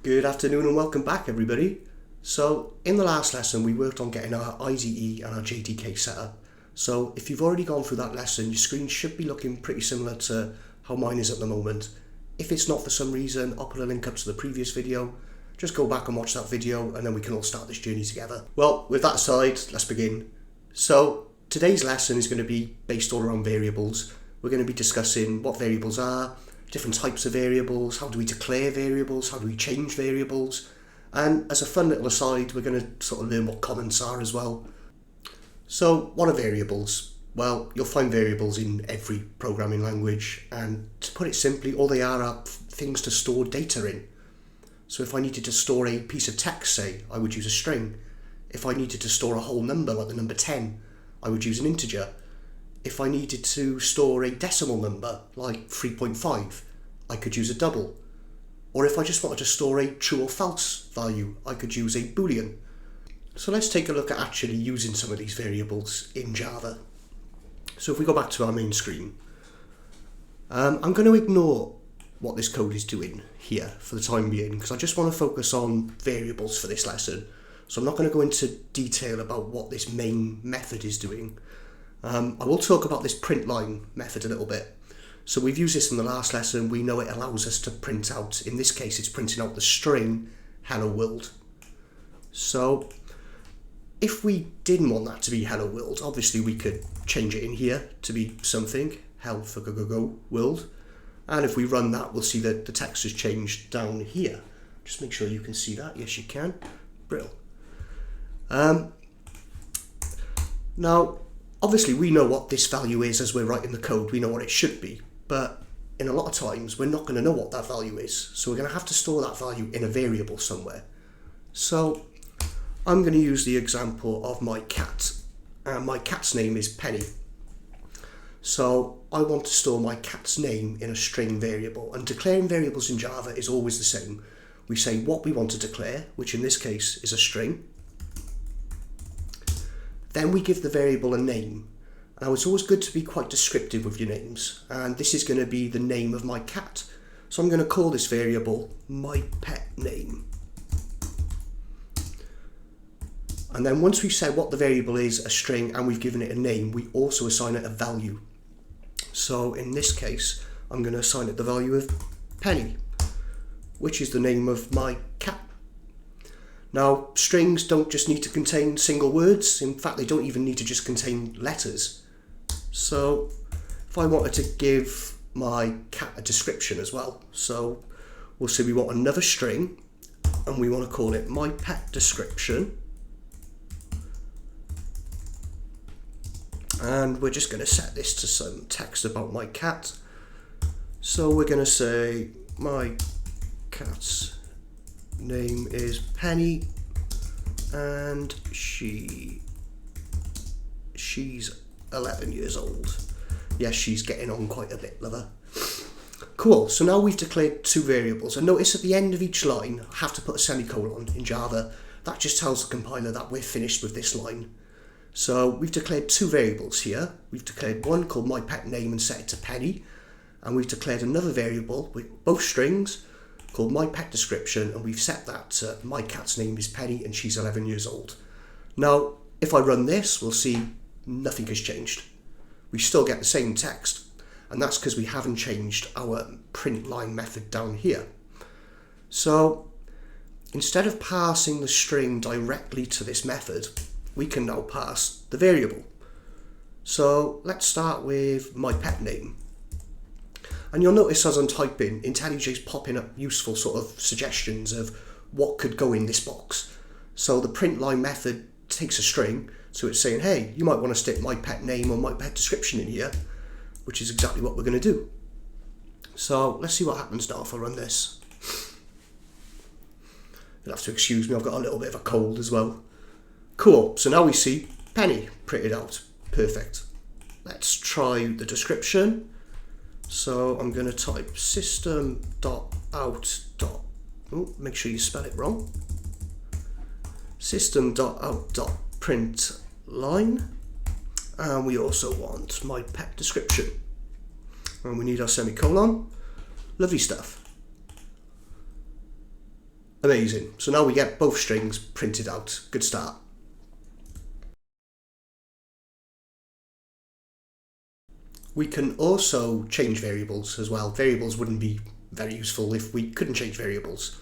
Good afternoon and welcome back, everybody. So in the last lesson we worked on getting our IDE and our JDK set up. So if you've already gone through that lesson, your screen should be looking pretty similar to how mine is at the moment. If it's not for some reason, I'll put a link up to the previous video. Just go back and watch that video and then we can all start this journey together. Well, with that aside, let's begin. So today's lesson is going to be based all around variables. We're going to be discussing what variables are, different types of variables, how do we declare variables, how do we change variables, and as a fun little aside, we're going to sort of learn what comments are as well. So what are variables? Well, you'll find variables in every programming language, and to put it simply, all they are things to store data in. So if I needed to store a piece of text, say, I would use a string. If I needed to store a whole number, like the number 10, I would use an integer. If I needed to store a decimal number, like 3.5, I could use a double. Or if I just wanted to store a true or false value, I could use a Boolean. So let's take a look at actually using some of these variables in Java. So if we go back to our main screen, I'm going to ignore what this code is doing here for the time being, because I just want to focus on variables for this lesson. So I'm not going to go into detail about what this main method is doing. I will talk about this print line method a little bit. So we've used this in the last lesson. We know it allows us to print out, in this case it's printing out the string hello world. So if we didn't want that to be hello world, obviously we could change it in here to be something, hell for go world. And if we run that, we'll see that the text has changed down here. Just make sure you can see that. Yes, you can. Brill. Now, obviously we know what this value is as we're writing the code. We know what it should be. But in a lot of times, we're not going to know what that value is. So we're going to have to store that value in a variable somewhere. So I'm going to use the example of my cat. My cat's name is Penny. So I want to store my cat's name in a string variable, and declaring variables in Java is always the same. We say what we want to declare, which in this case is a string. Then we give the variable a name. Now it's always good to be quite descriptive with your names, and this is going to be the name of my cat. So I'm going to call this variable my pet name. And then once we've said what the variable is, a string, and we've given it a name, we also assign it a value. So in this case, I'm going to assign it the value of Penny, which is the name of my cat. Now, strings don't just need to contain single words. In fact, they don't even need to just contain letters. So if I wanted to give my cat a description as well, so we'll say we want another string, and we want to call it my pet description. And we're just going to set this to some text about my cat. So we're going to say my cat's name is Penny and she's 11 years old. Yes, she's getting on quite a bit, lover. Cool, so now we've declared two variables, and notice at the end of each line I have to put a semicolon in Java. That just tells the compiler that we're finished with this line. So we've declared two variables here. We've declared one called my pet name and set it to Penny, and we've declared another variable with both strings called my pet description, and we've set that to my cat's name is Penny and she's 11 years old. Now, if I run this, we'll see nothing has changed. We still get the same text, and that's because we haven't changed our print line method down here. So instead of passing the string directly to this method, we can now pass the variable. So let's start with my pet name. And you'll notice as I'm typing, IntelliJ's popping up useful sort of suggestions of what could go in this box. So the print line method takes a string, so it's saying, hey, you might want to stick my pet name or my pet description in here, which is exactly what we're going to do. So let's see what happens now if I run this. You'll have to excuse me, I've got a little bit of a cold as well. Cool, so now we see Penny printed out. Perfect. Let's try the description. So I'm going to type system.out. Oh, make sure you spell it wrong. System.out.println, and we also want my pet description. And we need our semicolon. Lovely stuff. Amazing. So now we get both strings printed out. Good start. We can also change variables as well. Variables wouldn't be very useful if we couldn't change variables.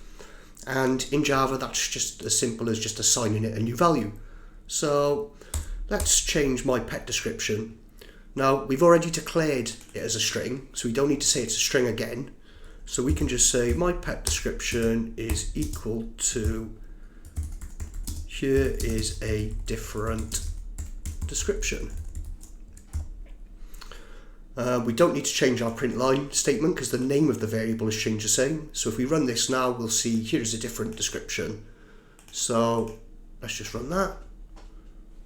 And in Java, that's just as simple as just assigning it a new value. So let's change my pet description. Now, we've already declared it as a string, so we don't need to say it's a string again. So we can just say my pet description is equal to, here is a different description. We don't need to change our print line statement because the name of the variable has changed the same. So if we run this now, we'll see here's a different description. So let's just run that.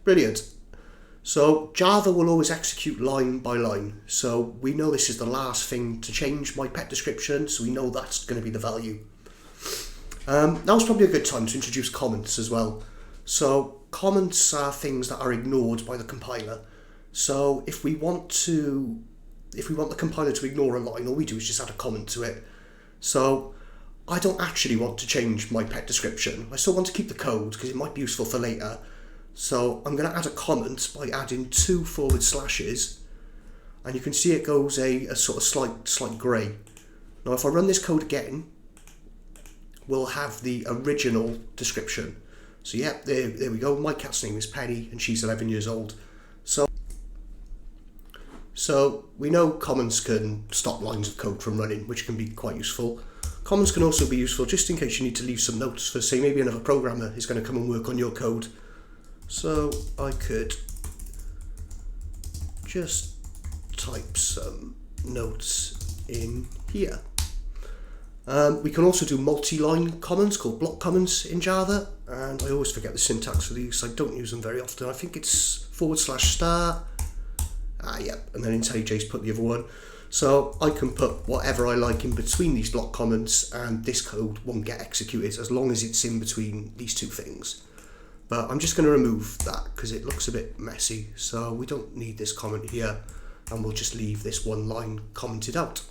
Brilliant. So Java will always execute line by line. So we know this is the last thing to change my pet description. So we know that's going to be the value. Now's probably a good time to introduce comments as well. So comments are things that are ignored by the compiler. So if we want the compiler to ignore a line, all we do is just add a comment to it. So I don't actually want to change my pet description. I still want to keep the code because it might be useful for later. So I'm going to add a comment by adding 2 forward slashes, and you can see it goes a sort of slight grey. Now if I run this code again, we'll have the original description. So yeah, there we go. My cat's name is Penny and she's 11 years old. So we know comments can stop lines of code from running, which can be quite useful. Comments can also be useful just in case you need to leave some notes for, say, maybe another programmer is going to come and work on your code. So I could just type some notes in here. We can also do multi-line comments called block comments in Java, and I always forget the syntax for these, so I don't use them very often. I think it's /*. Yep, and then IntelliJ's put the other one. So I can put whatever I like in between these block comments, and this code won't get executed as long as it's in between these two things. But I'm just going to remove that because it looks a bit messy. So we don't need this comment here, and we'll just leave this one line commented out.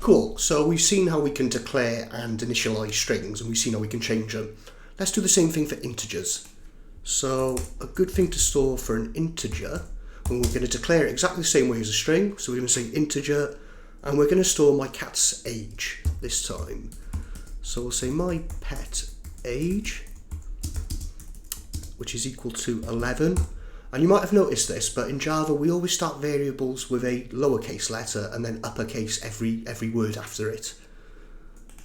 Cool, so we've seen how we can declare and initialize strings, and we've seen how we can change them. Let's do the same thing for integers. So a good thing to store for an integer, and we're going to declare it exactly the same way as a string. So we're going to say integer, and we're going to store my cat's age this time. So we'll say my pet age, which is equal to 11. And you might have noticed this, but in Java we always start variables with a lowercase letter and then uppercase every word after it.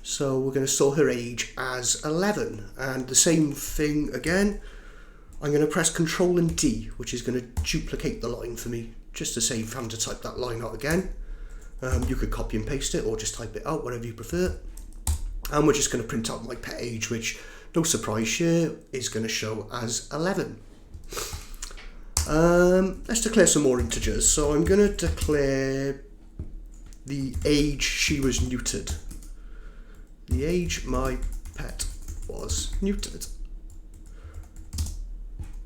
So we're going to store her age as 11, and the same thing again. I'm going to press Control and D, which is going to duplicate the line for me, just to save having to type that line out again. You could copy and paste it or just type it out, whatever you prefer. And we're just going to print out my pet age, which, no surprise here, is going to show as 11. Let's declare some more integers. So I'm going to declare the age she was neutered. The age my pet was neutered.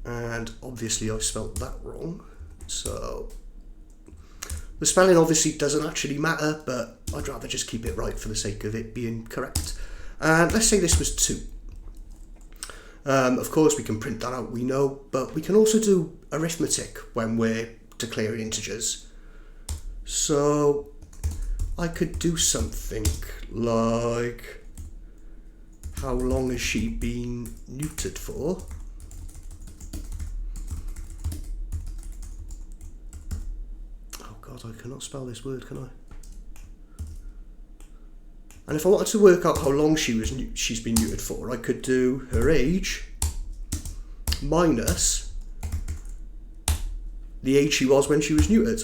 And obviously I spelled that wrong, so the spelling obviously doesn't actually matter, but I'd rather just keep it right for the sake of it being correct. And let's say this was 2. Of course we can print that out, we know, but we can also do arithmetic when we're declaring integers. So I could do something like, how long has she been neutered for? I cannot spell this word, can I? And if I wanted to work out how long she's been neutered for, I could do her age minus the age she was when she was neutered.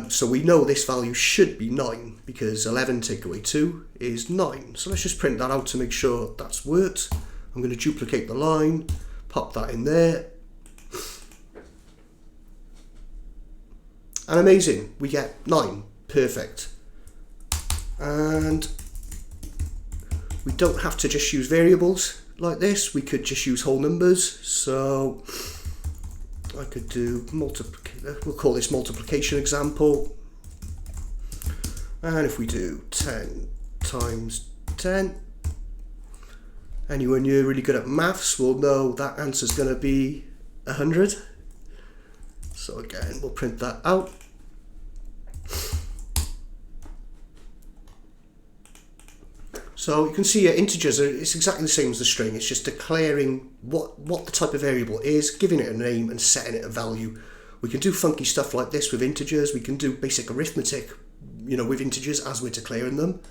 So we know this value should be 9 because 11 take away 2 is 9. So let's just print that out to make sure that's worked. I'm going to duplicate the line, pop that in there. And amazing, we get 9, perfect. And we don't have to just use variables like this, we could just use whole numbers. So I could do we'll call this multiplication example. And if we do 10 times 10. Anyone here really good at maths will know that answer is going to be 100. So again, we'll print that out. So you can see here, integers it's exactly the same as the string. It's just declaring what the type of variable is, giving it a name and setting it a value. We can do funky stuff like this with integers. We can do basic arithmetic, you know, with integers as we're declaring them.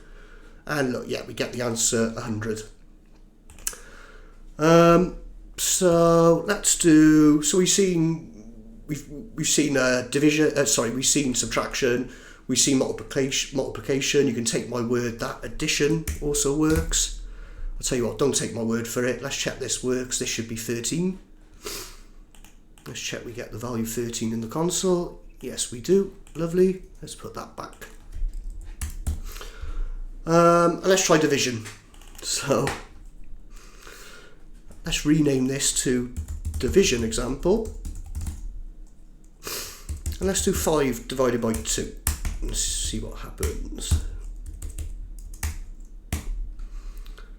And look, yeah, we get the answer 100. So let's do. So we've seen division. We've seen subtraction. We've seen multiplication. You can take my word that addition also works. I'll tell you what, don't take my word for it. Let's check this works. This should be 13. Let's check we get the value 13 in the console. Yes, we do. Lovely. Let's put that back. And let's try division. So let's rename this to division example. And let's do 5 divided by 2. Let's see what happens.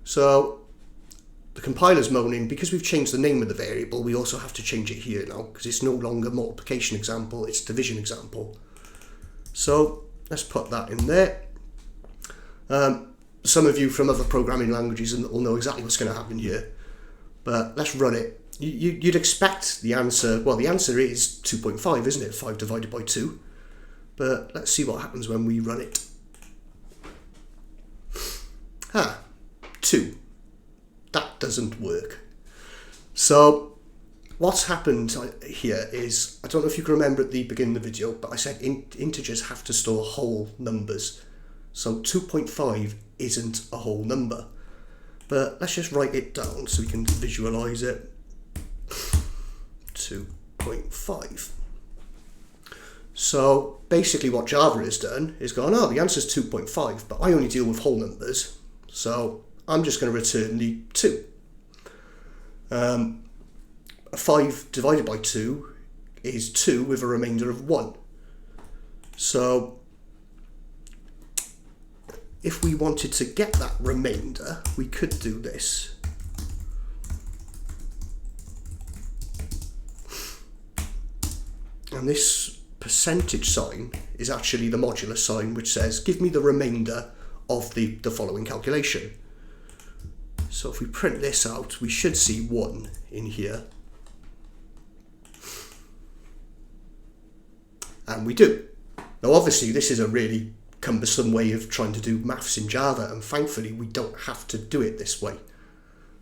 So the compiler's moaning because we've changed the name of the variable. We also have to change it here now because it's no longer multiplication example, it's division example. So let's put that in there. Some of you from other programming languages will know exactly what's going to happen here, but let's run it. You'd expect the answer, well, the answer is 2.5, isn't it? 5 divided by 2. But let's see what happens when we run it. 2. That doesn't work. So what's happened here is, I don't know if you can remember at the beginning of the video, but I said integers have to store whole numbers. So 2.5 isn't a whole number. But let's just write it down so we can visualize it. 2.5. So basically what Java has done is gone, oh, the answer is 2.5, but I only deal with whole numbers, so I'm just going to return the 2. 5 divided by 2 is 2 with a remainder of 1. So if we wanted to get that remainder, we could do this. And this percentage sign is actually the modular sign which says give me the remainder of the following calculation. So if we print this out, we should see 1 in here. And we do. Now obviously this is a really cumbersome way of trying to do maths in Java, and thankfully we don't have to do it this way.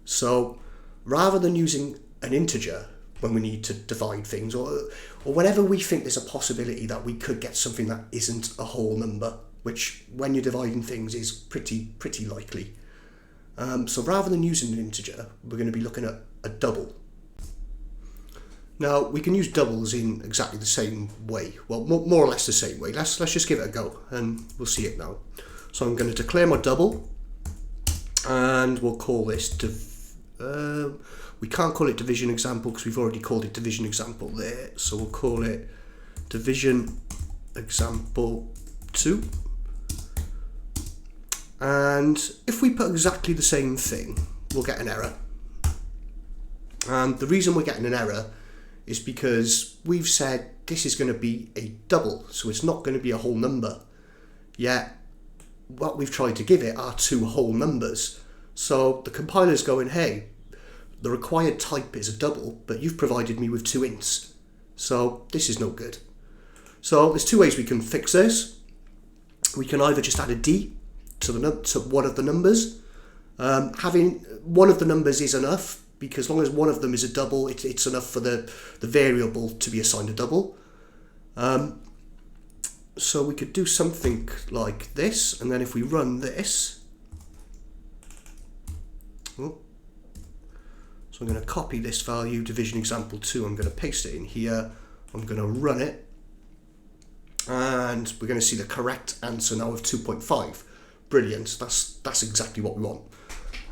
So rather than using an integer when we need to divide things, or whenever we think there's a possibility that we could get something that isn't a whole number, which when you're dividing things is pretty likely. So rather than using an integer, we're going to be looking at a double. Now we can use doubles in exactly the same way, well more or less the same way. Let's just give it a go and we'll see it now. So I'm going to declare my double, and we'll call this we can't call it division example because we've already called it division example there, so we'll call it division example 2. And if we put exactly the same thing, we'll get an error. And the reason we're getting an error is because we've said this is going to be a double, so it's not going to be a whole number. Yet what we've tried to give it are 2 whole numbers. So the compiler's going, hey, the required type is a double, but you've provided me with 2 ints. So this is no good. So there's 2 ways we can fix this. We can either just add a D to one of the numbers. Having one of the numbers is enough, because as long as one of them is a double, it's enough for the variable to be assigned a double. So we could do something like this, and then if we run this, so I'm going to copy this value, division example 2, I'm going to paste it in here, I'm going to run it, and we're going to see the correct answer now of 2.5. Brilliant, that's exactly what we want.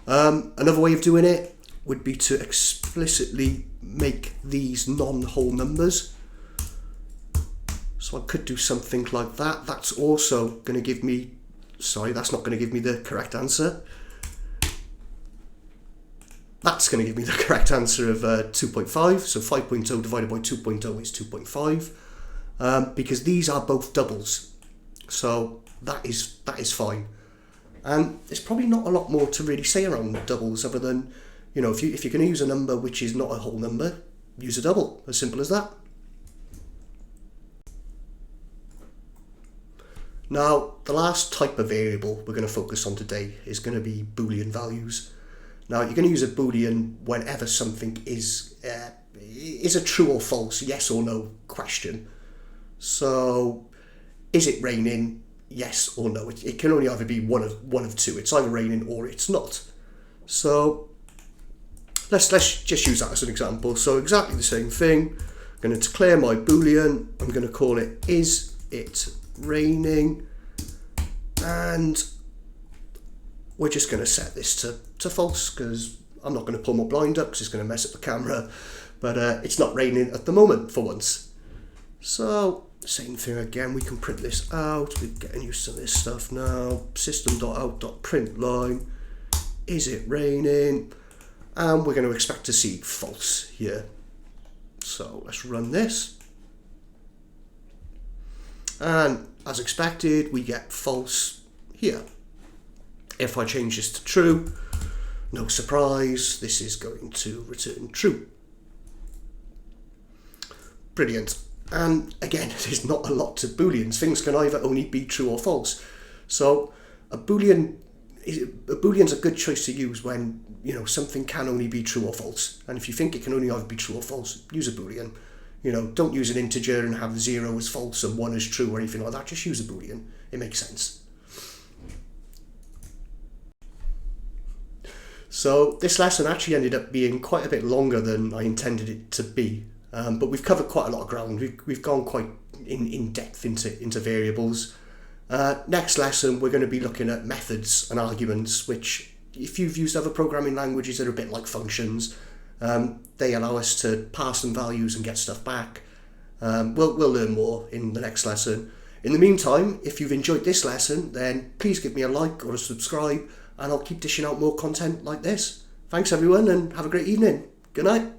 Another way of doing it would be to explicitly make these non-whole numbers. So I could do something like that. That's also going to give me sorry, that's not going to give me the correct answer. That's going to give me the correct answer of 2.5. So 5.0 divided by 2.0 is 2.5, because these are both doubles. So that is fine. And there's probably not a lot more to really say around doubles other than, you know, if you're going to use a number which is not a whole number, use a double. As simple as that. Now, the last type of variable we're going to focus on today is going to be Boolean values. Now, you're going to use a Boolean whenever something is a true or false, yes or no question. So, is it raining? Yes or no. It can only either be one of two. It's either raining or it's not. So, let's just use that as an example. So, exactly the same thing. I'm going to declare my Boolean. I'm going to call it is it raining, and we're just going to set this to false because I'm not going to pull my blind up because it's going to mess up the camera, but it's not raining at the moment for once. So same thing again, we can print this out. We're getting used to this stuff now. System.out.println, is it raining? And we're going to expect to see false here. So let's run this. And as expected, we get false here. If I change this to true, no surprise, this is going to return true. Brilliant. And again, there's not a lot to Booleans. Things can either only be true or false. So a Boolean's a good choice to use when, you know, something can only be true or false. And if you think it can only either be true or false, use a Boolean. You know, don't use an integer and have 0 as false and 1 as true or anything like that. Just use a Boolean. It makes sense. So this lesson actually ended up being quite a bit longer than I intended it to be. But we've covered quite a lot of ground. We've gone quite in depth into variables. Next lesson, we're going to be looking at methods and arguments, which if you've used other programming languages that are a bit like functions, they allow us to pass some values and get stuff back. We'll learn more in the next lesson. In the meantime, if you've enjoyed this lesson, then please give me a like or a subscribe, and I'll keep dishing out more content like this. Thanks everyone, and have a great evening. Good night.